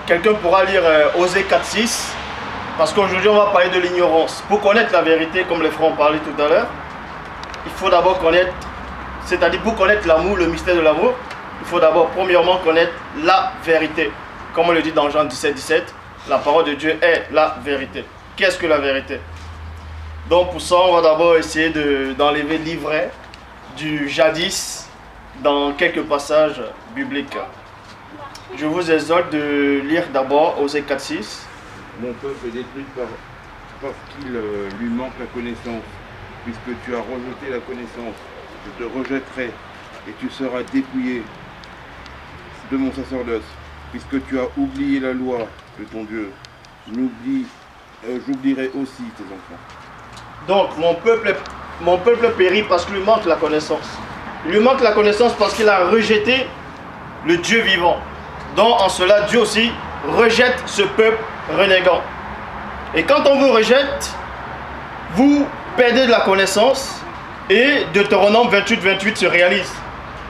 quelqu'un pourra lire Osée 4:6, parce qu'aujourd'hui on va parler de l'ignorance. Pour connaître la vérité, comme les frères ont parlé tout à l'heure, il faut d'abord connaître, c'est-à-dire pour connaître l'amour, le mystère de l'amour, il faut d'abord premièrement connaître la vérité. Comme on le dit dans Jean 17:17, la parole de Dieu est la vérité. Qu'est-ce que la vérité? Donc pour ça, on va d'abord essayer d'enlever l'ivraie du jadis dans quelques passages bibliques. Je vous exhorte de lire d'abord Osée 4:6. Mon peuple est détruit parce qu'il lui manque la connaissance. Puisque tu as rejeté la connaissance, je te rejetterai et tu seras dépouillé de mon sacerdoce. Puisque tu as oublié la loi de ton Dieu, j'oublierai aussi tes enfants. Donc mon peuple périt parce qu'il lui manque la connaissance. Il lui manque la connaissance parce qu'il a rejeté le Dieu vivant. Donc en cela, Dieu aussi rejette ce peuple renégant. Et quand on vous rejette, vous perdez de la connaissance. Et Deutéronome 28:28 se réalise.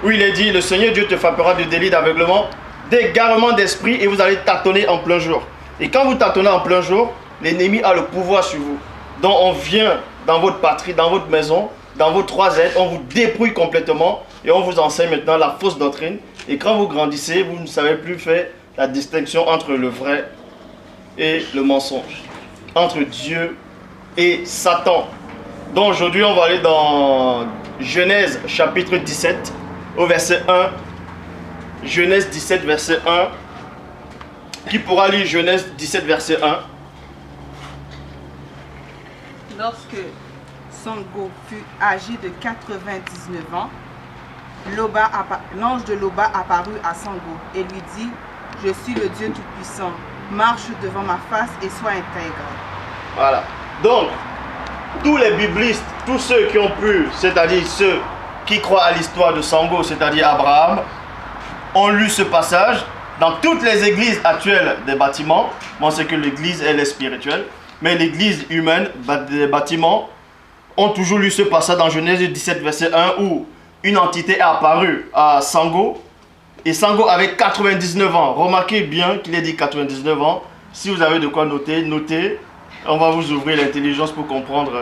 Où il est dit, le Seigneur Dieu te frappera de délit d'aveuglement, d'égarement d'esprit, et vous allez tâtonner en plein jour. Et quand vous tâtonnez en plein jour, l'ennemi a le pouvoir sur vous. Donc on vient dans votre patrie, dans votre maison, dans vos trois êtres, on vous dépouille complètement et on vous enseigne maintenant la fausse doctrine. Et quand vous grandissez, vous ne savez plus faire la distinction entre le vrai et le mensonge, entre Dieu et Satan. Donc aujourd'hui, on va aller dans Genèse chapitre 17 au verset 1. Genèse 17 verset 1. Qui pourra lire Genèse 17 verset 1? Lorsque Sango fut âgé de 99 ans, l'ange de Loba apparut à Sango et lui dit, « Je suis le Dieu Tout-Puissant, marche devant ma face et sois intègre. » Voilà. Donc, tous les biblistes, tous ceux qui ont pu, c'est-à-dire ceux qui croient à l'histoire de Sango, c'est-à-dire Abraham, ont lu ce passage dans toutes les églises actuelles des bâtiments. Bon, c'est que l'église, elle est spirituelle. Mais l'église humaine, des bâtiments, ont toujours lu ce passage dans Genèse 17, verset 1, où une entité est apparue à Sango. Et Sango avait 99 ans. Remarquez bien qu'il est dit 99 ans. Si vous avez de quoi noter, notez. On va vous ouvrir l'intelligence pour comprendre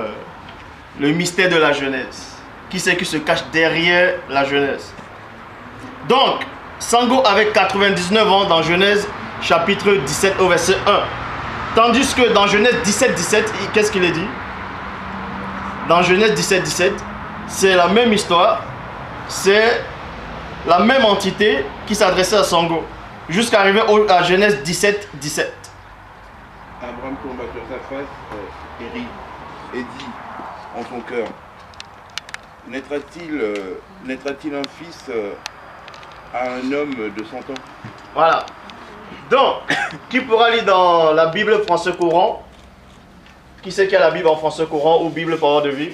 le mystère de la Genèse. Qui c'est qui se cache derrière la Genèse? Donc, Sango avait 99 ans dans Genèse chapitre 17 au verset 1. Tandis que dans Genèse 17:17, qu'est-ce qu'il est dit? Dans Genèse 17:17, c'est la même histoire, c'est la même entité qui s'adressait à Sango, jusqu'à arriver à Genèse 17:17. Abraham tomba sur sa face et rit, et dit en son cœur, naîtra-t-il un fils à un homme de 100 ans? Voilà. Donc, qui pourra lire dans la Bible français courant? Qui sait qu'il y a la Bible en français courant ou Bible parole de vie?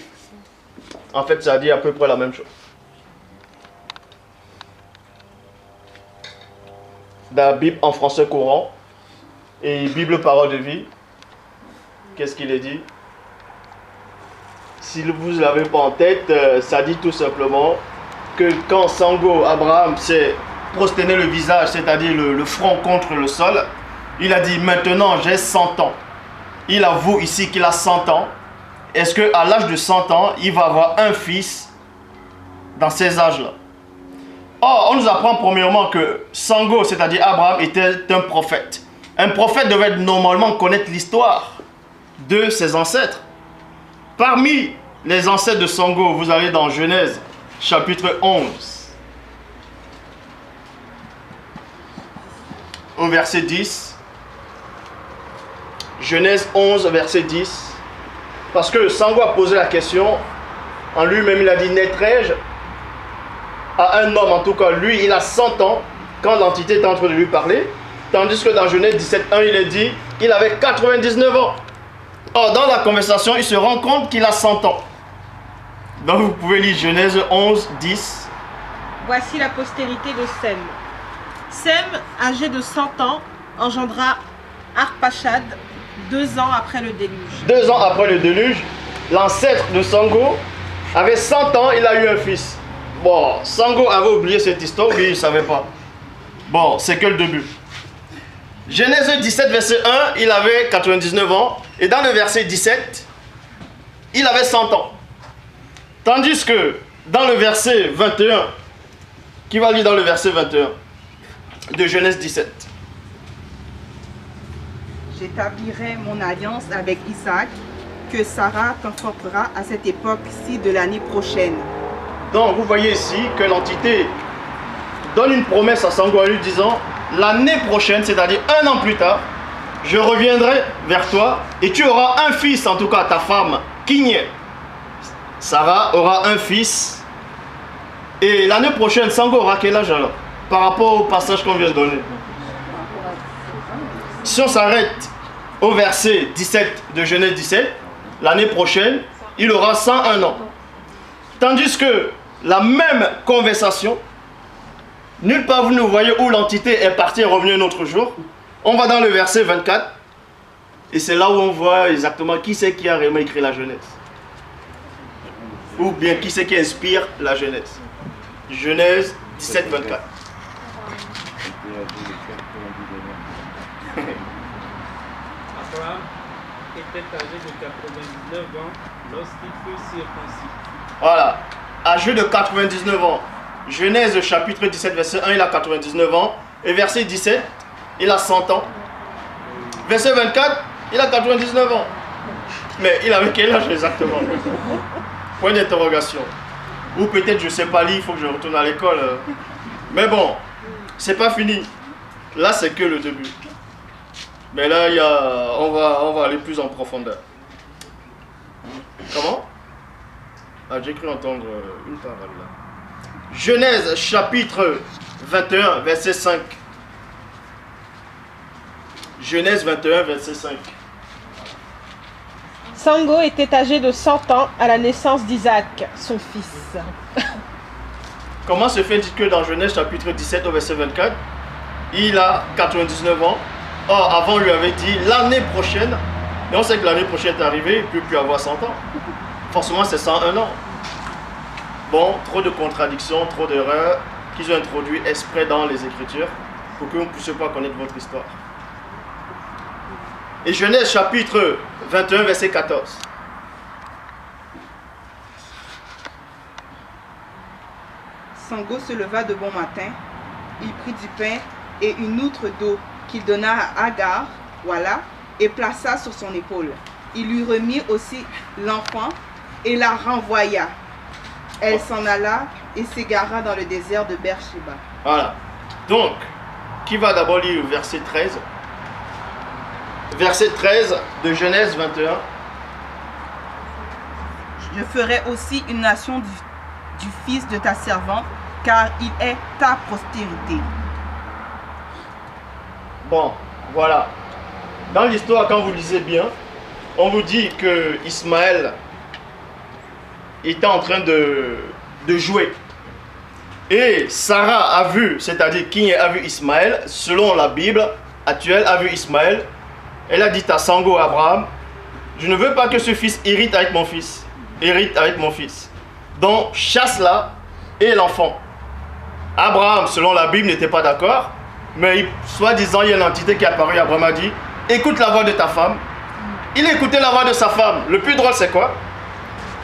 En fait, ça dit à peu près la même chose. La Bible en français courant et Bible parole de vie, qu'est-ce qu'il est dit? Si vous ne l'avez pas en tête, ça dit tout simplement que quand Sango, Abraham, s'est prosterné le visage, c'est-à-dire le front contre le sol, il a dit, maintenant j'ai 100 ans. Il avoue ici qu'il a 100 ans. Est-ce qu'à l'âge de 100 ans, il va avoir un fils dans ces âges-là? Or, on nous apprend premièrement que Sango, c'est-à-dire Abraham, était un prophète. Un prophète devait normalement connaître l'histoire de ses ancêtres. Parmi les ancêtres de Sango, vous allez dans Genèse chapitre 11. Au verset 10. Genèse 11, verset 10. Parce que Sango a posé la question, en lui-même il a dit, naîtrai-je à un homme? En tout cas, lui, il a 100 ans quand l'entité est en train de lui parler. Tandis que dans Genèse 17, 1, il est dit, il avait 99 ans. Or, dans la conversation, il se rend compte qu'il a 100 ans. Donc, vous pouvez lire Genèse 11, 10. Voici la postérité de Sem. Sem, âgé de 100 ans, engendra Arpachad 2 ans après le déluge. 2 ans après le déluge, l'ancêtre de Sango avait 100 ans, il a eu un fils. Bon, Sango avait oublié cette histoire, mais il ne savait pas. Bon, c'est que le début. Genèse 17, verset 1, il avait 99 ans. Et dans le verset 17, il avait 100 ans. Tandis que dans le verset 21, qui va lire dans le verset 21 de Genèse 17? J'établirai mon alliance avec Isaac, que Sarah confortera à cette époque-ci de l'année prochaine. Donc vous voyez ici que l'entité donne une promesse à Sango en lui disant, l'année prochaine, c'est-à-dire 1 an plus tard, je reviendrai vers toi et tu auras un fils, en tout cas ta femme, Kigne. Sarah aura un fils. Et l'année prochaine, Sango aura quel âge alors? Par rapport au passage qu'on vient de donner. Si on s'arrête au verset 17 de Genèse 17, l'année prochaine, il aura 101 ans. Tandis que la même conversation, nulle part vous ne voyez où l'entité est partie et revenue un autre jour. On va dans le verset 24. Et c'est là où on voit exactement qui c'est qui a réellement écrit la Genèse. Ou bien qui c'est qui inspire la Genèse. Genèse 17, 24. Abraham était âgé de 99 ans lorsqu'il fut circoncis. Voilà, âgé de 99 ans. Genèse chapitre 17, verset 1, il a 99 ans. Et verset 17, il a 100 ans. Verset 24, il a 99 ans. Mais il avait quel âge exactement? Point d'interrogation. Ou peut-être je ne sais pas lire, il faut que je retourne à l'école. Mais bon, c'est pas fini. Là, c'est que le début. Mais là, on va aller plus en profondeur. Comment? Ah, j'ai cru entendre une parole là. Genèse chapitre 21, verset 5. Genèse 21, verset 5. Sango était âgé de 100 ans à la naissance d'Isaac, son fils. Comment se fait-il que dans Genèse chapitre 17 au verset 24, il a 99 ans? Or, avant, on lui avait dit l'année prochaine, et on sait que l'année prochaine est arrivée, il ne peut plus avoir 100 ans. Forcément, c'est 101 ans. Bon, trop de contradictions, trop d'erreurs qu'ils ont introduit exprès dans les Écritures pour que vous ne puissiez pas connaître votre histoire. Et Genèse chapitre 21, verset 14. Sango se leva de bon matin, il prit du pain et une outre d'eau qu'il donna à Agar, voilà, et plaça sur son épaule. Il lui remit aussi l'enfant et la renvoya. Elle s'en alla et s'égara dans le désert de Beersheba. Voilà. Donc, qui va d'abord lire le verset 13? Verset 13 de Genèse 21. Je ferai aussi une nation du fils de ta servante, car il est ta postérité. Bon, voilà. Dans l'histoire, quand vous lisez bien, on vous dit que Ismaël était en train de jouer. Et Sarah a vu, c'est-à-dire qui a vu Ismaël, selon la Bible actuelle, a vu Ismaël. Elle a dit à Sango Abraham, je ne veux pas que ce fils hérite avec mon fils. Hérite avec mon fils. Donc, chasse-la et l'enfant. Abraham, selon la Bible, n'était pas d'accord. Mais soi-disant, il y a une entité qui est apparue. Abraham a dit, écoute la voix de ta femme. Il écoutait la voix de sa femme. Le plus drôle, c'est quoi?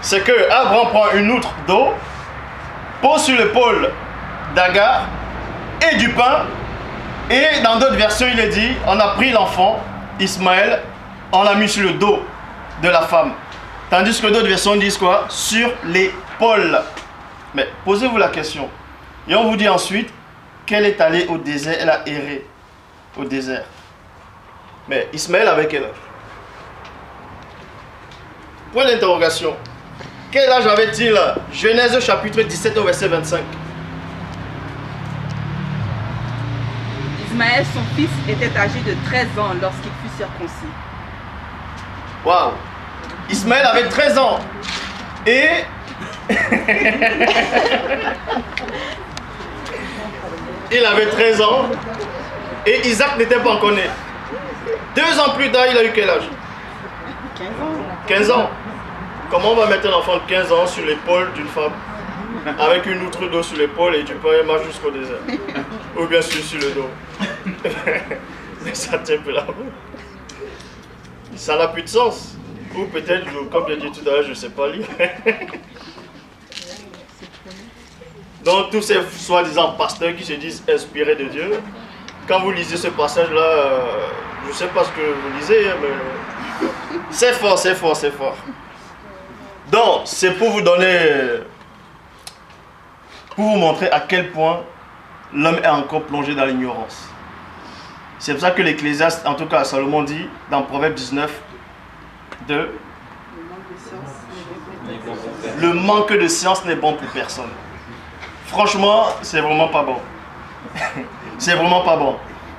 C'est que Abraham prend une outre d'eau, pose sur l'épaule d'Agar et du pain. Et dans d'autres versions, il est dit, on a pris l'enfant, Ismaël, on l'a mis sur le dos de la femme. Tandis que d'autres versions disent quoi? Sur l'épaule. Mais posez-vous la question. Et on vous dit ensuite qu'elle est allée au désert, elle a erré au désert. Mais Ismaël avait quel âge? Point d'interrogation. Quel âge avait-il? Genèse chapitre 17 au verset 25. Ismaël, son fils, était âgé de 13 ans lorsqu'il fut circoncis. Waouh! Ismaël avait 13 ans. Et il avait 13 ans. Et Isaac n'était pas encore né. 2 ans plus tard, il a eu quel âge? 15 ans. 15 ans. Comment on va mettre un enfant de 15 ans sur l'épaule d'une femme avec une outre d'eau sur l'épaule et tu peux marcher jusqu'au désert? Ou bien sûr sur le dos. Ça tient plus la route. Ça n'a plus de sens. Ou peut-être, comme j'ai dit tout à l'heure, je ne sais pas lire. Donc tous ces soi-disant pasteurs qui se disent inspirés de Dieu, quand vous lisez ce passage-là, je ne sais pas ce que vous lisez, mais c'est fort, c'est fort, c'est fort. Donc c'est pour vous donner, pour vous montrer à quel point l'homme est encore plongé dans l'ignorance. C'est pour ça que l'Ecclésiaste, en tout cas Salomon dit dans Proverbe 19, le manque de science n'est bon pour personne. Franchement, c'est vraiment pas bon. C'est vraiment pas bon.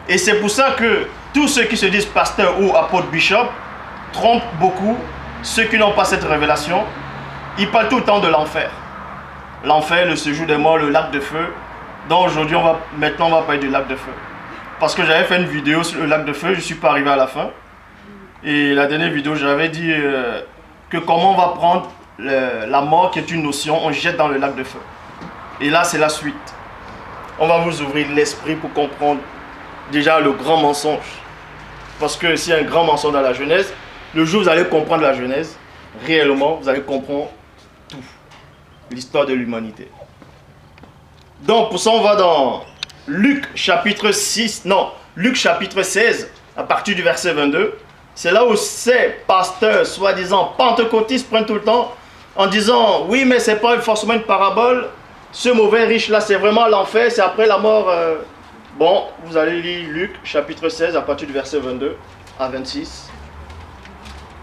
Et c'est pour ça que tous ceux qui se disent pasteur ou apôtre bishop trompent beaucoup ceux qui n'ont pas cette révélation. Ils parlent tout le temps de l'enfer. L'enfer, le séjour des morts, le lac de feu. Donc aujourd'hui, maintenant on va parler du lac de feu. Parce que j'avais fait une vidéo sur le lac de feu, je ne suis pas arrivé à la fin. Et la dernière vidéo, j'avais dit que comment on va prendre la mort qui est une notion, on jette dans le lac de feu. Et là, c'est la suite. On va vous ouvrir l'esprit pour comprendre déjà le grand mensonge. Parce que s'il y a un grand mensonge dans la Genèse, le jour où vous allez comprendre la Genèse, réellement, vous allez comprendre tout. L'histoire de l'humanité. Donc, pour ça, on va dans Luc chapitre 6, non, Luc chapitre 16, à partir du verset 22. C'est là où ces pasteurs, soi-disant pentecôtistes, prennent tout le temps en disant, oui, mais c'est pas forcément une parabole. Ce mauvais riche-là, c'est vraiment l'enfer, c'est après la mort. Bon, vous allez lire Luc chapitre 16, à partir du verset 22 à 26.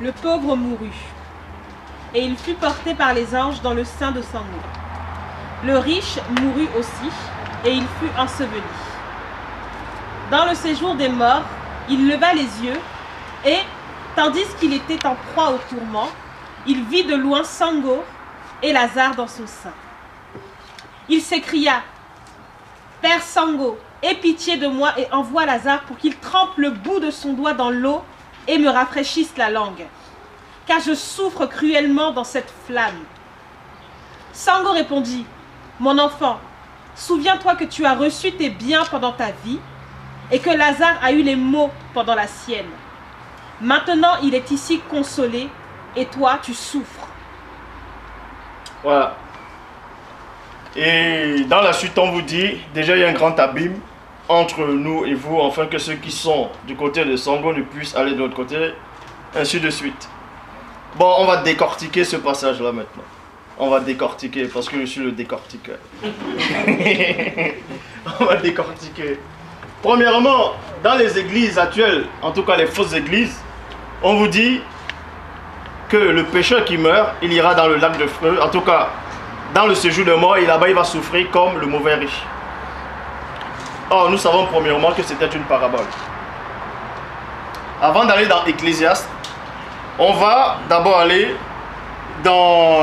Le pauvre mourut, et il fut porté par les anges dans le sein de Sango. Le riche mourut aussi, et il fut enseveli. Dans le séjour des morts, il leva les yeux, et, tandis qu'il était en proie au tourment, il vit de loin Sango et Lazare dans son sein. Il s'écria, « Père Sango, aie pitié de moi et envoie Lazare pour qu'il trempe le bout de son doigt dans l'eau et me rafraîchisse la langue, car je souffre cruellement dans cette flamme. » Sango répondit, « Mon enfant, souviens-toi que tu as reçu tes biens pendant ta vie et que Lazare a eu les maux pendant la sienne. Maintenant, il est ici consolé et toi, tu souffres. » Voilà. Et dans la suite, on vous dit, déjà il y a un grand abîme entre nous et vous, afin que ceux qui sont du côté de Sango ne puissent aller de l'autre côté, ainsi de suite. Bon, on va décortiquer ce passage-là maintenant. On va décortiquer, parce que je suis le décortiqueur. On va décortiquer. Premièrement, dans les églises actuelles, en tout cas les fausses églises, on vous dit que le pécheur qui meurt, il ira dans le lac de feu, en tout cas dans le séjour de mort, et là-bas il va souffrir comme le mauvais riche. Or, nous savons premièrement que c'était une parabole. Avant d'aller dans Ecclésiaste, on va d'abord aller dans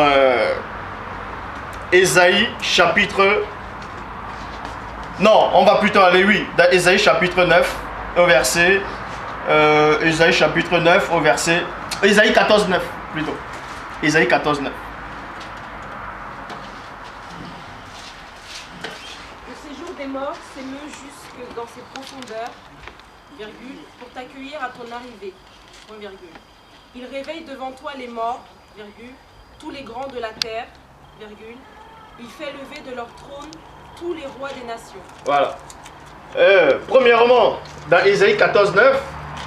Ésaïe chapitre... Non, on va plutôt aller, oui, dans Ésaïe chapitre 9, au verset... Ésaïe chapitre 9, au verset... Ésaïe 14, 9, plutôt. Ésaïe 14, 9. Le séjour des morts s'émeut jusque dans ses profondeurs, virgule, pour t'accueillir à ton arrivée, point virgule. Il réveille devant toi les morts, virgule, tous les grands de la terre, virgule. Il fait lever de leur trône tous les rois des nations. Voilà. Premièrement, dans Ésaïe 14, 9,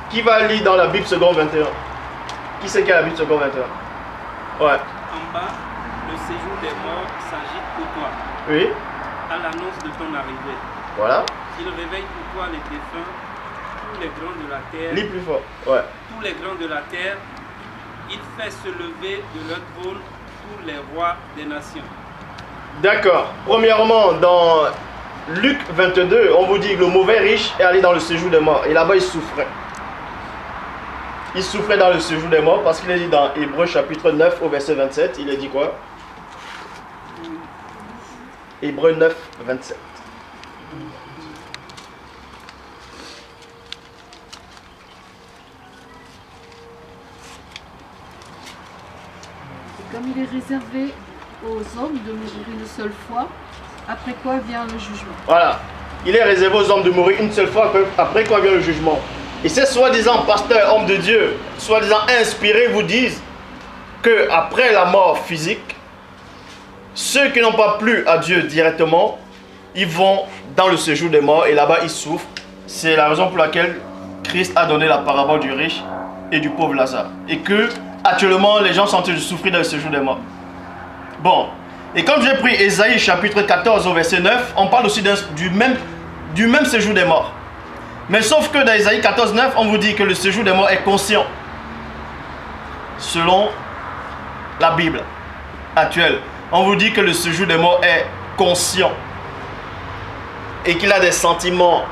qui va lire dans la Bible seconde 21? Qui c'est qui a la Bible seconde 21? Ouais. En bas, le séjour des morts s'agite pour toi. Oui. À l'annonce de ton arrivée. Voilà. Il réveille pour toi les défunts, tous les grands de la terre. Lis plus fort. Ouais. Tous les grands de la terre. Il fait se lever de leur trône tous les rois des nations. D'accord. Premièrement, dans Luc 22, on vous dit que le mauvais riche est allé dans le séjour des morts. Et là-bas, il souffrait. Il souffrait dans le séjour des morts parce qu'il est dit dans Hébreux chapitre 9 au verset 27. Il est dit quoi? Hébreux 9, 27. Comme il est réservé aux hommes de mourir une seule fois, après quoi vient le jugement. Voilà. Il est réservé aux hommes de mourir une seule fois, après quoi vient le jugement. Et ces soi-disant pasteurs, hommes de Dieu, soi-disant inspirés, vous disent que après la mort physique, ceux qui n'ont pas plu à Dieu directement, ils vont dans le séjour des morts et là-bas ils souffrent. C'est la raison pour laquelle Christ a donné la parabole du riche et du pauvre Lazare. Et que actuellement les gens sont en train de souffrir dans le séjour des morts. Bon, et comme j'ai pris Ésaïe chapitre 14 au verset 9, on parle aussi du même séjour des morts. Mais sauf que dans Ésaïe 14, 9, on vous dit que le séjour des morts est conscient. Selon la Bible actuelle, on vous dit que le séjour des morts est conscient. Et qu'il a des sentiments.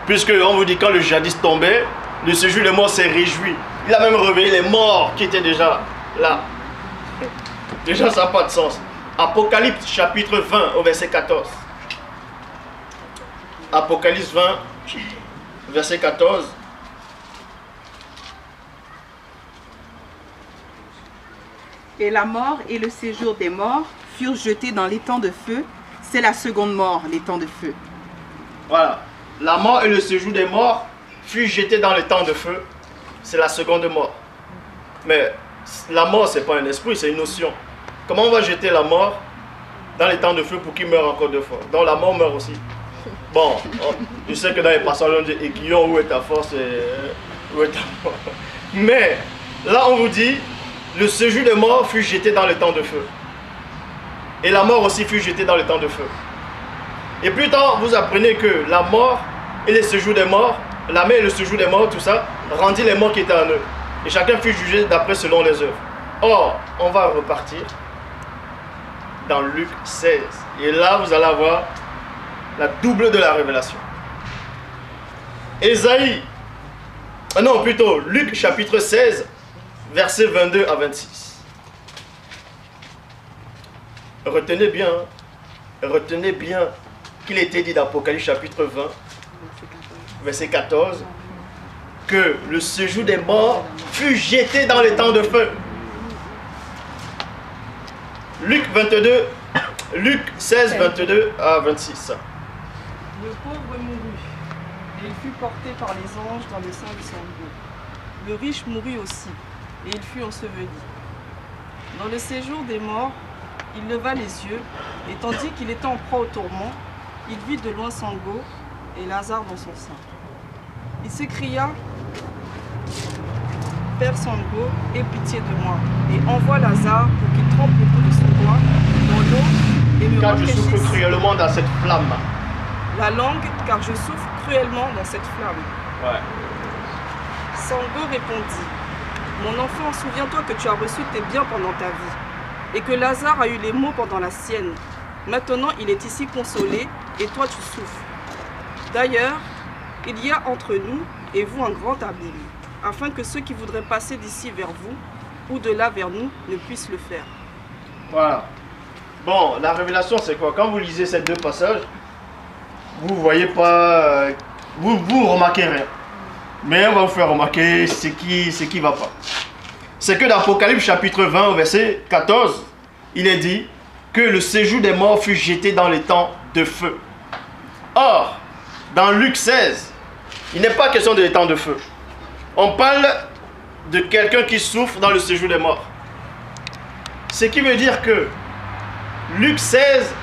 Puisque on vous dit quand le jadis tombait, le séjour des morts s'est réjoui. Il a même réveillé les morts qui étaient déjà là. Déjà ça n'a pas de sens. Apocalypse chapitre 20 au verset 14. Apocalypse 20 verset 14. Et la mort et le séjour des morts furent jetés dans l'étang de feu. C'est la seconde mort, l'étang de feu. Voilà. La mort et le séjour des morts furent jetés dans l'étang de feu. C'est la seconde mort. Mais la mort, ce n'est pas un esprit, c'est une notion. Comment on va jeter la mort dans l'étang de feu pour qu'il meure encore deux fois? Donc la mort meurt aussi. Bon, je sais que dans les passages on dit Aiguillon, où est ta force et où est ta mort? Mais là on vous dit le séjour des morts fut jeté dans le temps de feu. Et la mort aussi fut jetée dans le temps de feu. Et plus tard, vous apprenez que la mort et le séjour des morts, la mort et le séjour des morts, tout ça, rendit les morts qui étaient en eux. Et chacun fut jugé d'après selon les œuvres. Or, on va repartir dans Luc 16. Et là, vous allez avoir la double de la révélation. Ésaïe, non plutôt Luc chapitre 16, versets 22 à 26. Retenez bien qu'il était dit dans Apocalypse chapitre 20, verset 14, que le séjour des morts fut jeté dans les temps de feu. Luc 16, 22 à 26. Le pauvre mourut, et il fut porté par les anges dans le sein de Sango. Le riche mourut aussi, et il fut enseveli. Dans le séjour des morts, il leva les yeux, et tandis qu'il était en proie au tourment, il vit de loin Sango et Lazare dans son sein. Il s'écria, « Père Sango, aie pitié de moi, et envoie Lazare pour qu'il trempe le bout de son doigt dans l'eau et me Car je souffre rafraîchisse cruellement dans cette flamme. » la langue, car je souffre cruellement dans cette flamme. Ouais. Sango répondit, « Mon enfant, souviens-toi que tu as reçu tes biens pendant ta vie, et que Lazare a eu les maux pendant la sienne. Maintenant, il est ici consolé, et toi tu souffres. D'ailleurs, il y a entre nous et vous un grand abîme, afin que ceux qui voudraient passer d'ici vers vous, ou de là vers nous, ne puissent le faire. » Voilà. Bon, la révélation c'est quoi? Quand vous lisez ces deux passages, vous voyez pas, vous remarquez rien. Mais on va vous faire remarquer ce qui va pas. C'est que dans Apocalypse chapitre 20 au verset 14, il est dit que le séjour des morts fut jeté dans les temps de feu. Or, dans Luc 16, il n'est pas question de l'étang de feu. On parle de quelqu'un qui souffre dans le séjour des morts. Ce qui veut dire que Luc 16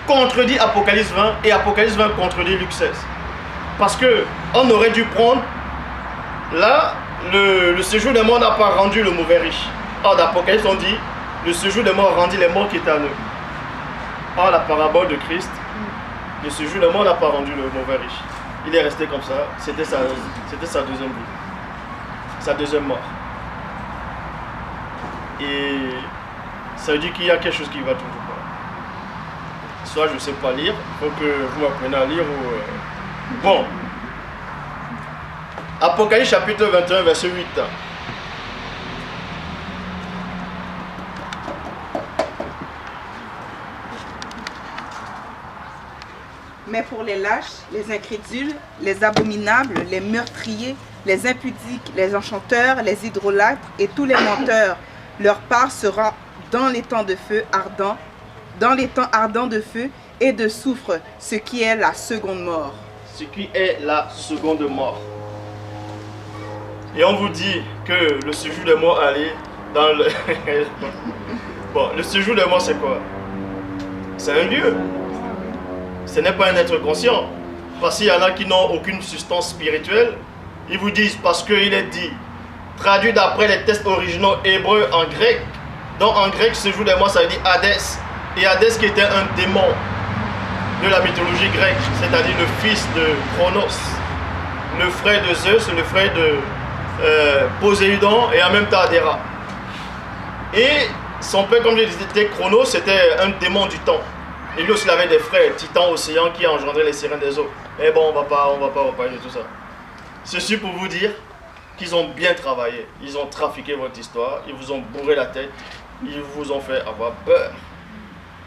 contredit Apocalypse 20 et Apocalypse 20 contredit Luc 16. Parce que on aurait dû prendre, là, le séjour des morts n'a pas rendu le mauvais riche. Or, dans Apocalypse, on dit, le séjour des morts rendit les morts qui étaient en eux. Or, la parabole de Christ, le séjour des morts n'a pas rendu le mauvais riche. Il est resté comme ça, c'était sa deuxième vie. Sa deuxième mort. Et ça veut dire qu'il y a quelque chose qui va toujours pas. Soit je ne sais pas lire, il faut que vous m'appreniez à lire ou... Bon. Apocalypse chapitre 21, verset 8. Mais pour les lâches, les incrédules, les abominables, les meurtriers, les impudiques, les enchanteurs, les idolâtres et tous les menteurs, leur part sera dans les temps de feu ardent, dans les temps ardents de feu et de soufre, ce qui est la seconde mort. Ce qui est la seconde mort. Et on vous dit que le séjour des morts allait dans le... Bon, le séjour des morts, c'est quoi? C'est un lieu. Ce n'est pas un être conscient. Parce qu'il y en a qui n'ont aucune substance spirituelle. Ils vous disent, parce qu'il est dit, traduit d'après les textes originaux hébreux en grec. Donc en grec, séjour des morts, ça veut dire Hadès. Et Hadès qui était un démon de la mythologie grecque, c'est-à-dire le fils de Chronos, le frère de Zeus, le frère de Poséidon et en même temps Adhéra. Et son père, comme je disais, Chronos, c'était un démon du temps. Et lui aussi, il avait des frères, titans océans, qui engendraient les sirènes des eaux. Mais bon, on va pas parler de tout ça. Ceci pour vous dire qu'ils ont bien travaillé. Ils ont trafiqué votre histoire, ils vous ont bourré la tête, ils vous ont fait avoir peur.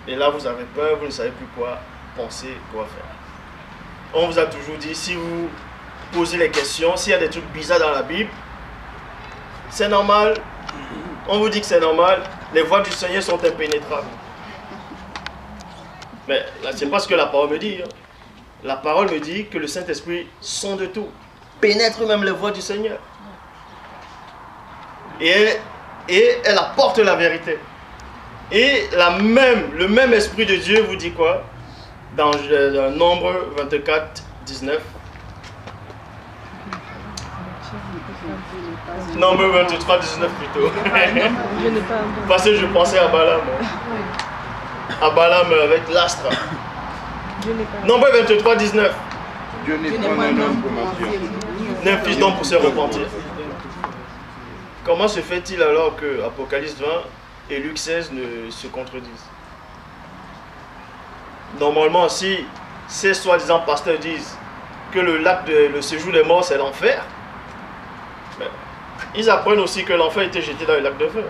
Et là, vous avez peur, vous ne savez plus quoi penser, quoi faire. On vous a toujours dit, si vous posez les questions, s'il y a des trucs bizarres dans la Bible, c'est normal. On vous dit que c'est normal. Les voies du Seigneur sont impénétrables. Mais là, c'est pas ce que la parole me dit. Hein. La parole me dit que le Saint-Esprit sonde tout, pénètre même les voies du Seigneur. Et elle apporte la vérité. Et le même Esprit de Dieu vous dit quoi? Dans Nombre 24, 19. Nombre 23, 19 plutôt. Parce que je pensais à Balaam. À Balaam avec l'astre. Nombre 23, 19. Dieu n'est pas un homme pour mentir. N'est fils d'homme pour se repentir. Comment se fait-il alors que Apocalypse 20 et Luc 16 ne se contredisent? Normalement, si ces soi-disant pasteurs disent que le séjour des morts c'est l'enfer, ils apprennent aussi que l'enfer était jeté dans le lac de feu.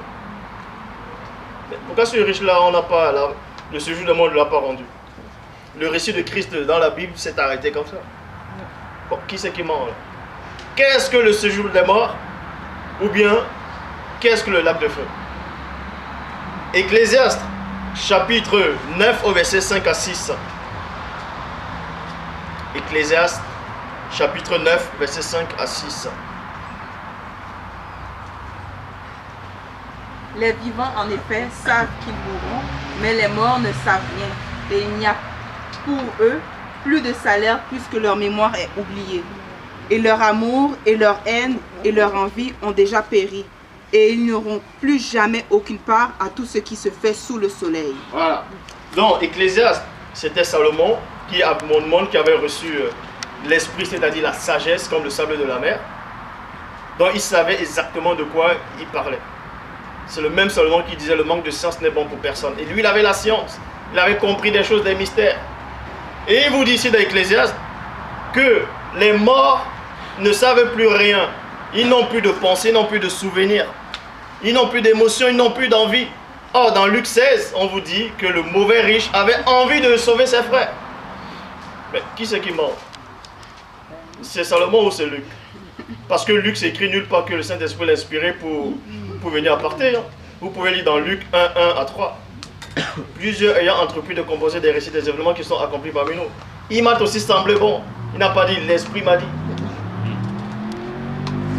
Mais pourquoi ce riche-là, on n'a pas le séjour des morts ne l'a pas rendu? Le récit de Christ dans la Bible s'est arrêté comme ça. Bon, qui c'est qui ment là? Qu'est-ce que le séjour des morts? Ou bien, qu'est-ce que le lac de feu? Ecclésiaste, chapitre 9 au verset 5 à 6. Ecclésiaste, chapitre 9, verset 5 à 6. Les vivants, en effet, savent qu'ils mourront, mais les morts ne savent rien. Et il n'y a pour eux plus de salaire puisque leur mémoire est oubliée. Et leur amour, et leur haine, et leur envie ont déjà péri. Et ils n'auront plus jamais aucune part à tout ce qui se fait sous le soleil. Voilà. Donc, Ecclésiaste, c'était Salomon qui avait reçu l'esprit, c'est-à-dire la sagesse, comme le sable de la mer. Donc, il savait exactement de quoi il parlait. C'est le même Salomon qui disait le manque de science n'est bon pour personne. Et lui, il avait la science. Il avait compris des choses, des mystères. Et il vous dit ici dans Ecclésiaste que les morts ne savent plus rien. Ils n'ont plus de pensée, ils n'ont plus de souvenirs. Ils n'ont plus d'émotions, ils n'ont plus d'envie. Or, dans Luc 16, on vous dit que le mauvais riche avait envie de sauver ses frères. Mais qui c'est qui ment? C'est Salomon ou c'est Luc? Parce que Luc s'écrit nulle part que le Saint-Esprit l'a inspiré pour venir apporter. Hein. Vous pouvez lire dans Luc 1, 1 à 3. Plusieurs ayant entrepris de composer des récits des événements qui sont accomplis parmi nous. Il m'a aussi semblé bon. Il n'a pas dit l'Esprit m'a dit.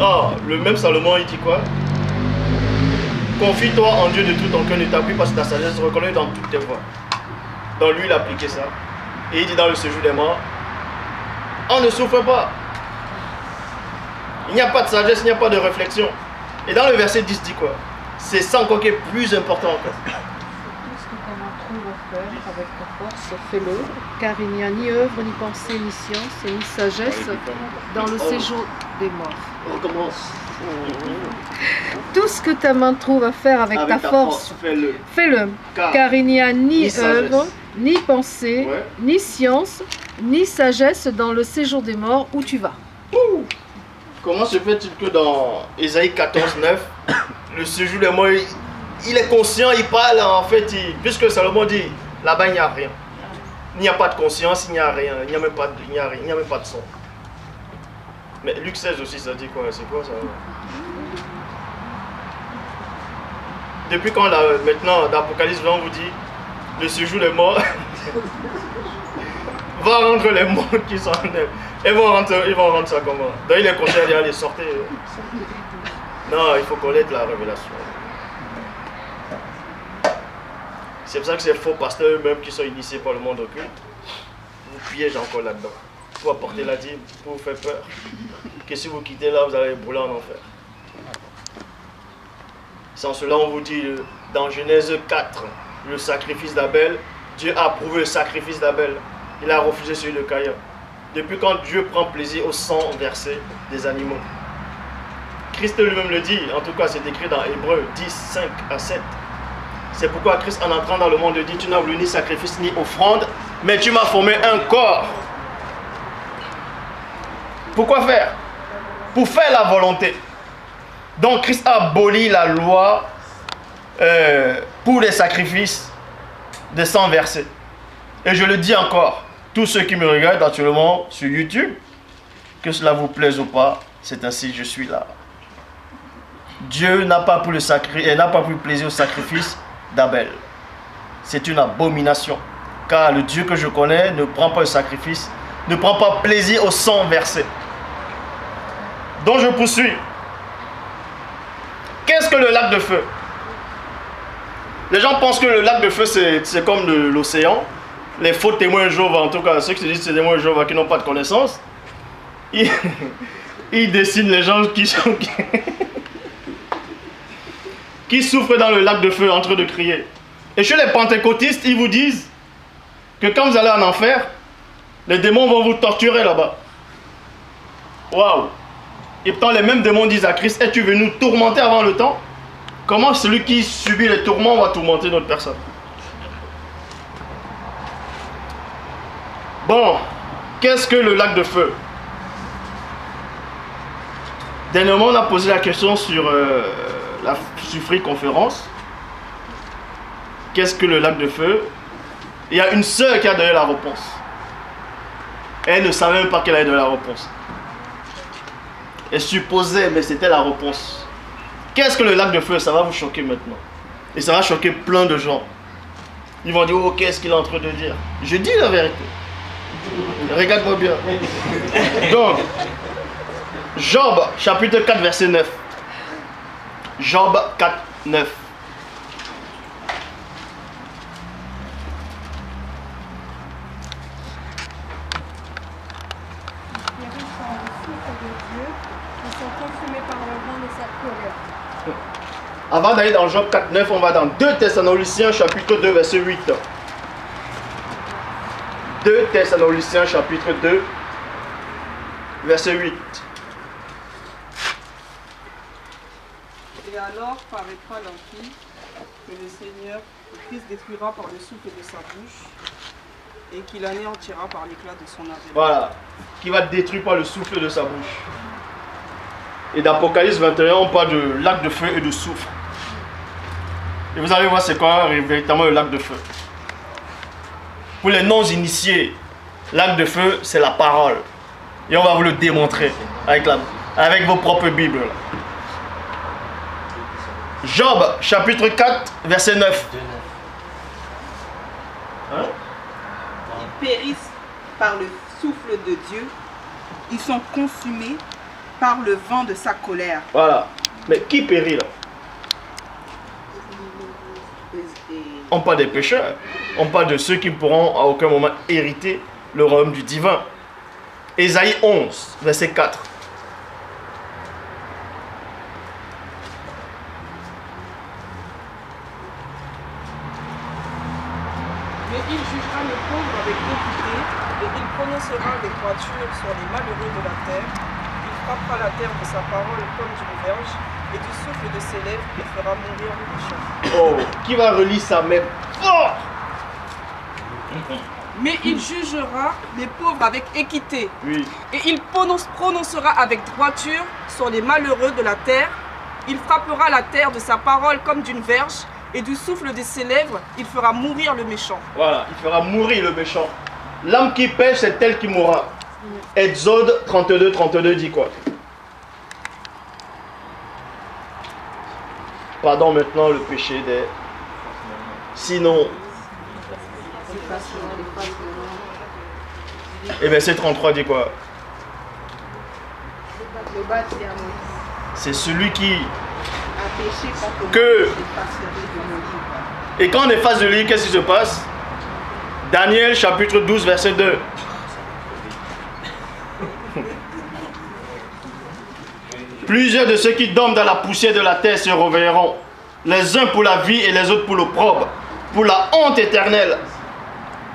Ah, le même Salomon, il dit quoi? Confie-toi en Dieu de tout ton cœur, ne t'appuie pas sur ta sagesse, reconnais dans toutes tes voies. Donc lui, il appliquait ça. Et il dit dans le séjour des morts, on ne souffre pas. Il n'y a pas de sagesse, il n'y a pas de réflexion. Et dans le verset 10, dit quoi? C'est ça encore qui est plus important encore. Tout ce que tu en trouves à faire avec ta force, fais-le, car il n'y a ni œuvre, ni pensée, ni science, et ni sagesse dans le séjour des morts. On recommence. Tout ce que ta main trouve à faire avec ta force, fais-le, car il n'y a ni œuvre, ni pensée, ni science, ni sagesse dans le séjour des morts où tu vas. Comment se fait-il que dans Ésaïe 14, 9, le séjour des morts, il est conscient, il parle en fait, puisque Salomon dit, là-bas il n'y a rien. Il n'y a pas de conscience, il n'y a rien, il n'y a même pas de son. Mais Luc 16 aussi, ça dit quoi? C'est quoi ça? Depuis quand là, maintenant, dans Apocalypse 20, on vous dit, le séjour des morts va rendre les morts qui sont Ils vont rendre ça comment? Donc il est conseillé d'y aller sortir. Non, il faut connaître la révélation. C'est pour ça que ces faux pasteurs eux-mêmes qui sont initiés par le monde occulte vous piègent encore là-dedans. Pour apporter la dîme, pour vous faire peur. Que si vous quittez là, vous allez brûler en enfer. Sans cela, on vous dit dans Genèse 4, le sacrifice d'Abel, Dieu a approuvé le sacrifice d'Abel. Il a refusé celui de Caïn. Depuis quand Dieu prend plaisir au sang versé des animaux? Christ lui-même le dit, en tout cas c'est écrit dans Hébreux 10, 5 à 7. C'est pourquoi Christ, en entrant dans le monde, dit, tu n'as voulu ni sacrifice ni offrande, mais tu m'as formé un corps. Pourquoi faire? Pour faire la volonté. Donc Christ a aboli la loi pour les sacrifices de sang versé. Et je le dis encore, tous ceux qui me regardent actuellement sur YouTube, que cela vous plaise ou pas, c'est ainsi que je suis là. Dieu n'a pas pris plaisir au sacrifice d'Abel. C'est une abomination. Car le Dieu que je connais ne prend pas le sacrifice, ne prend pas plaisir au sang versé. Donc je poursuis. Qu'est-ce que le lac de feu? Les gens pensent que le lac de feu c'est comme l'océan. Les faux témoins Jéhovah, en tout cas ceux qui se disent que c'est des témoins Jéhovah qui n'ont pas de connaissance, ils dessinent les gens qui souffrent dans le lac de feu en train de crier. Et chez les pentecôtistes, ils vous disent que quand vous allez en enfer, les démons vont vous torturer là-bas. Waouh! Et pourtant les mêmes démons disent à Christ, es-tu venu tourmenter avant le temps? Comment celui qui subit les tourments va tourmenter notre personne? Bon, qu'est-ce que le lac de feu? Dernièrement, on a posé la question sur la Free Conférence. Qu'est-ce que le lac de feu? Il y a une sœur qui a donné la réponse. Elle ne savait même pas qu'elle avait donné la réponse. Elle supposait, mais c'était la réponse. Qu'est-ce que le lac de feu? Ça va vous choquer maintenant. Et ça va choquer plein de gens. Ils vont dire, oh, qu'est-ce qu'il est en train de dire? Je dis la vérité. Regarde-moi bien. Donc, Job, chapitre 4, verset 9. Job 4, 9. Avant d'aller dans Job 4, 9, on va dans 2 Thessaloniciens, chapitre 2, verset 8. 2 Thessaloniciens, chapitre 2, verset 8. Et alors paraîtra l'Empire que le Seigneur, le Christ, détruira par le souffle de sa bouche et qu'il anéantira par l'éclat de son avènement. Voilà, qui va détruire par le souffle de sa bouche. Et d'Apocalypse 21, on parle de lac de feu et de soufre. Et vous allez voir c'est quoi véritablement le lac de feu. Pour les non-initiés, lac de feu, c'est la parole. Et on va vous le démontrer avec vos propres Bibles. Job, chapitre 4, verset 9. Hein? Ils périssent par le souffle de Dieu. Ils sont consumés par le vent de sa colère. Voilà. Mais qui périt là? On parle des pécheurs. On parle de ceux qui ne pourront à aucun moment hériter le royaume du divin. Ésaïe 11, verset 4. Mais il jugera le pauvre avec équité, et il prononcera des droitures sur les malheureux de la terre. Il frappera la terre de sa parole comme d'une verge, et du souffle de ses lèvres, il fera mourir le méchant. Oh, qui va relire ça même fort? Mais il jugera les pauvres avec équité. Oui. Et il prononcera avec droiture sur les malheureux de la terre. Il frappera la terre de sa parole comme d'une verge, et du souffle de ses lèvres, il fera mourir le méchant. Voilà, il fera mourir le méchant. L'âme qui pêche, c'est elle qui mourra. Exode 32, 32 dit quoi? Pardon maintenant le péché des... Sinon... Et verset 33 dit quoi? C'est celui qui... A péché contre Que... moi, effacerai de mon livre. Et quand on efface le livre, qu'est-ce qui se passe? Daniel chapitre 12, verset 2. Plusieurs de ceux qui dorment dans la poussière de la terre se réveilleront, les uns pour la vie et les autres pour l'opprobre, pour la honte éternelle.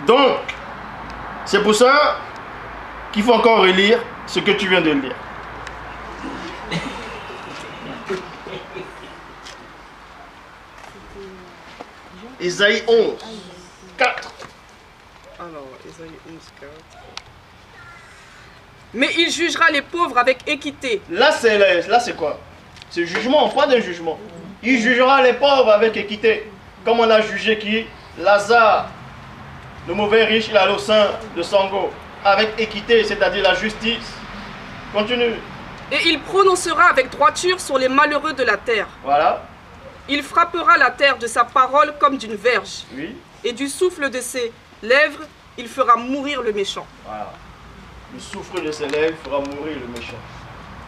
Donc, c'est pour ça qu'il faut encore relire ce que tu viens de lire. Isaïe 11, 4. Alors, Isaïe 11, 4. Mais il jugera les pauvres avec équité. Là, c'est quoi? C'est jugement, pas d'un jugement. Il jugera les pauvres avec équité. Comme on a jugé qui? Lazare, le mauvais riche, il a le sein de Sango. Avec équité, c'est-à-dire la justice. Continue. Et il prononcera avec droiture sur les malheureux de la terre. Voilà. Il frappera la terre de sa parole comme d'une verge. Oui. Et du souffle de ses lèvres, il fera mourir le méchant. Voilà. Le souffle de ses lèvres fera mourir le méchant.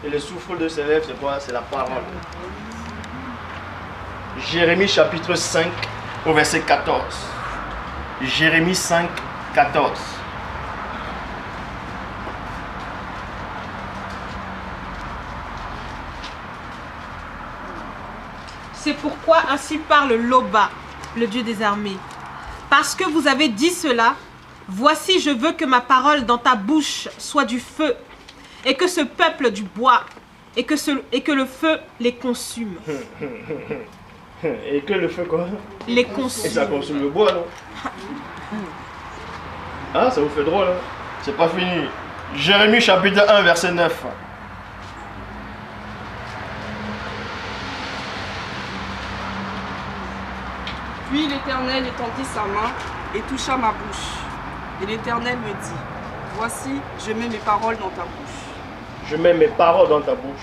Et le souffle de ses lèvres, c'est quoi? C'est la parole. Jérémie chapitre 5 au verset 14. Jérémie 5, 14. C'est pourquoi ainsi parle Loba, le Dieu des armées. Parce que vous avez dit cela, voici je veux que ma parole dans ta bouche soit du feu, et que ce peuple du bois, et que le feu les consume. Et que le feu quoi? Les consume. Et ça consomme le bois, non? Ah, ça vous fait drôle, hein? C'est pas fini. Jérémie chapitre 1, verset 9. Puis l'Éternel étendit sa main et toucha ma bouche. Et l'Éternel me dit, voici, je mets mes paroles dans ta bouche. Je mets mes paroles dans ta bouche,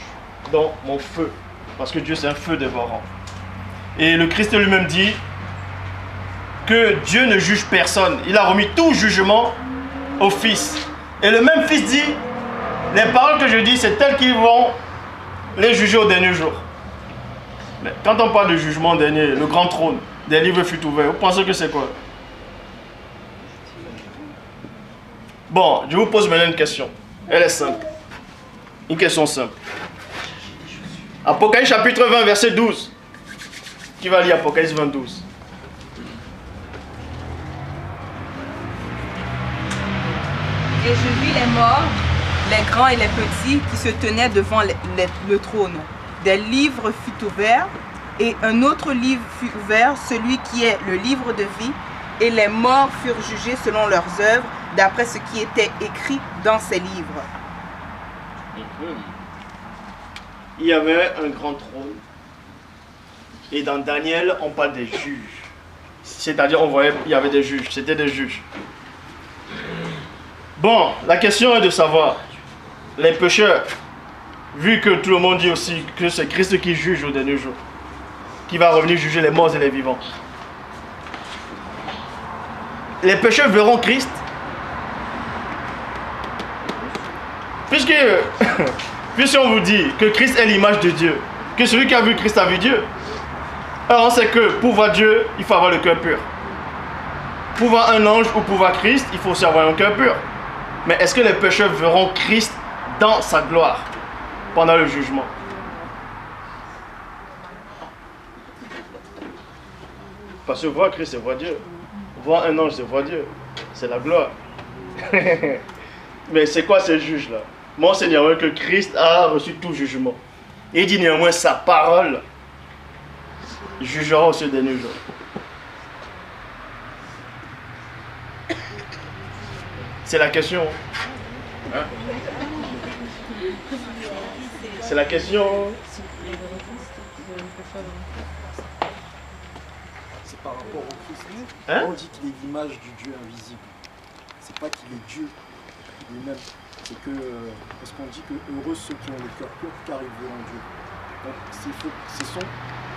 dans mon feu. Parce que Dieu c'est un feu dévorant. Et le Christ lui-même dit que Dieu ne juge personne. Il a remis tout jugement au Fils. Et le même Fils dit, les paroles que je dis, c'est elles qui vont les juger au dernier jour. Mais quand on parle de jugement dernier, le grand trône, des livres fut ouvert, vous pensez que c'est quoi? Bon, je vous pose maintenant une question. Elle est simple. Une question simple. Apocalypse chapitre 20, verset 12. Qui va lire Apocalypse 20, 12? Et je vis les morts, les grands et les petits, qui se tenaient devant le trône. Des livres furent ouverts, et un autre livre fut ouvert, celui qui est le livre de vie, et les morts furent jugés selon leurs œuvres, d'après ce qui était écrit dans ces livres. Il y avait un grand trône, et dans Daniel, on parle des juges. C'est-à-dire, on voyait, il y avait des juges, c'était des juges. Bon, la question est de savoir, les pécheurs, vu que tout le monde dit aussi que c'est Christ qui juge au dernier jour, qui va revenir juger les morts et les vivants. Les pécheurs verront Christ, puisqu'on vous dit que Christ est l'image de Dieu, que celui qui a vu Christ a vu Dieu. Alors on sait que pour voir Dieu, il faut avoir le cœur pur. Pour voir un ange ou pour voir Christ, il faut aussi avoir un cœur pur. Mais est-ce que les pécheurs verront Christ dans sa gloire pendant le jugement? Parce que voir Christ, c'est voir Dieu. Voir un ange, c'est voir Dieu. C'est la gloire. Mais c'est quoi ces juges-là? Mon Seigneur, que Christ a reçu tout jugement. Et il dit néanmoins sa parole jugera au ce dernier jour. C'est la question. Hein? C'est la question. C'est par rapport au Christ. Hein? On dit qu'il est l'image du Dieu invisible. C'est pas qu'il est Dieu lui-même. C'est que, parce qu'on dit que heureux ceux qui ont le cœur pur, car ils verront Dieu. Donc,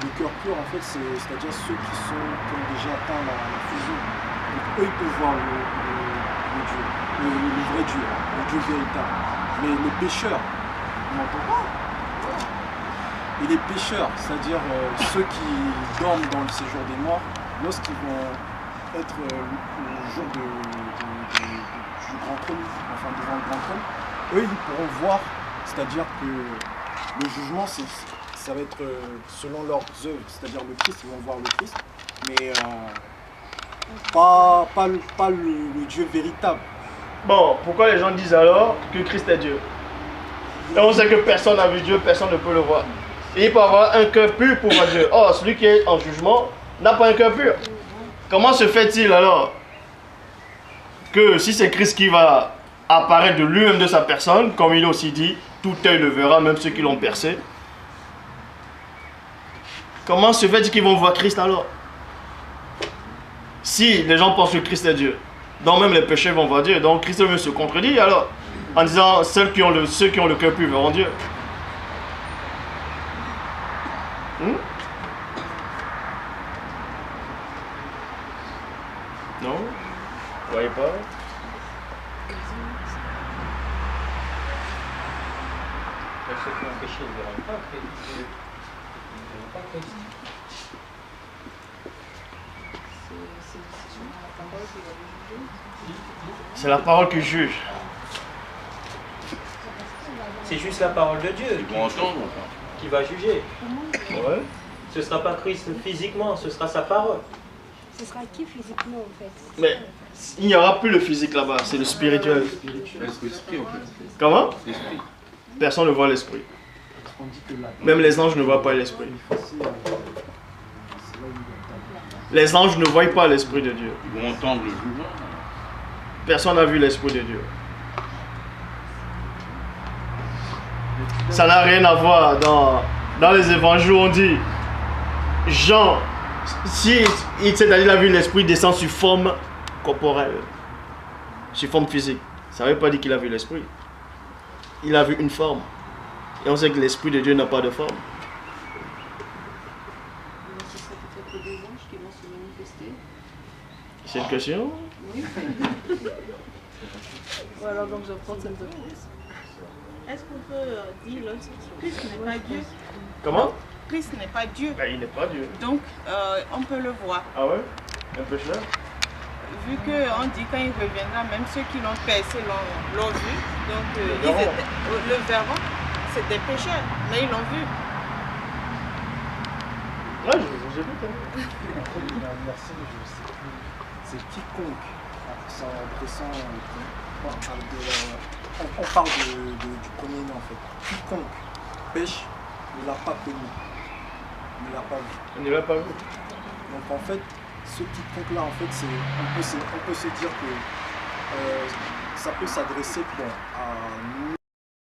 le cœur pur, en fait, c'est-à-dire ceux qui ont déjà atteint la fusion. Donc, eux, ils peuvent voir le Dieu, le vrai Dieu, le Dieu véritable. Mais les pécheurs, on n'entend pas. et les pécheurs, c'est-à-dire ceux qui dorment dans le séjour des morts, lorsqu'ils vont être au jour du grand trône, enfin devant le grand trône, eux ils pourront voir, c'est-à-dire que le jugement ça va être selon leurs œuvres, c'est-à-dire le Christ, ils vont voir le Christ, mais pas le Dieu véritable. Bon, pourquoi les gens disent alors que Christ est Dieu? Et on sait que personne n'a vu Dieu, personne ne peut le voir. Et il peut avoir un cœur pur pour voir Dieu. Or, celui qui est en jugement n'a pas un cœur pur. Comment se fait-il alors que si c'est Christ qui va apparaître de lui-même de sa personne, comme il a aussi dit, tout œil le verra, même ceux qui l'ont percé. Comment se fait-il qu'ils vont voir Christ alors? Si les gens pensent que Christ est Dieu, donc même les péchés vont voir Dieu. Donc Christ veut se contredire alors, en disant ceux qui ont le cœur pur verront Dieu. Non? Vous voyez pas? Ceux qui ont péché ne verront pas Christ. C'est la parole qui juge. C'est juste la parole de Dieu qui va juger. Ouais. Ce ne sera pas Christ physiquement, ce sera sa parole. Ce sera qui physiquement en fait? Mais il n'y aura plus le physique là-bas, c'est le spirituel. L'esprit en fait. Comment? L'esprit. Personne ne voit l'esprit. Même les anges ne voient pas l'esprit. Les anges ne voient pas l'esprit de Dieu. Ils vont entendre le jugement. Personne n'a vu l'esprit de Dieu. Ça n'a rien à voir dans les évangiles où on dit Jean, c'est-à-dire il a vu l'esprit descendre sur forme corporelle, sur forme physique. Ça ne veut pas dire qu'il a vu l'esprit. Il a vu une forme. Et on sait que l'esprit de Dieu n'a pas de forme. C'est une question? Oui. Voilà, donc je prends cette réponse. Est-ce qu'on peut dire que Christ n'est pas Dieu? Comment? Christ n'est pas Dieu. Ben, il n'est pas Dieu. Donc, on peut le voir. Ah ouais? Un pécheur? Vu qu'on dit quand il reviendra, même ceux qui l'ont percé l'ont vu. Donc, le verront. C'est des pécheurs, mais ils l'ont vu. Ouais, j'ai vu quand même. C'est quiconque, on parle du premier né en fait. Quiconque pêche ne l'a pas connu, ne l'a pas vu. On ne l'a pas vu. Donc en fait, ce quiconque là, en fait, on peut se dire que ça peut s'adresser à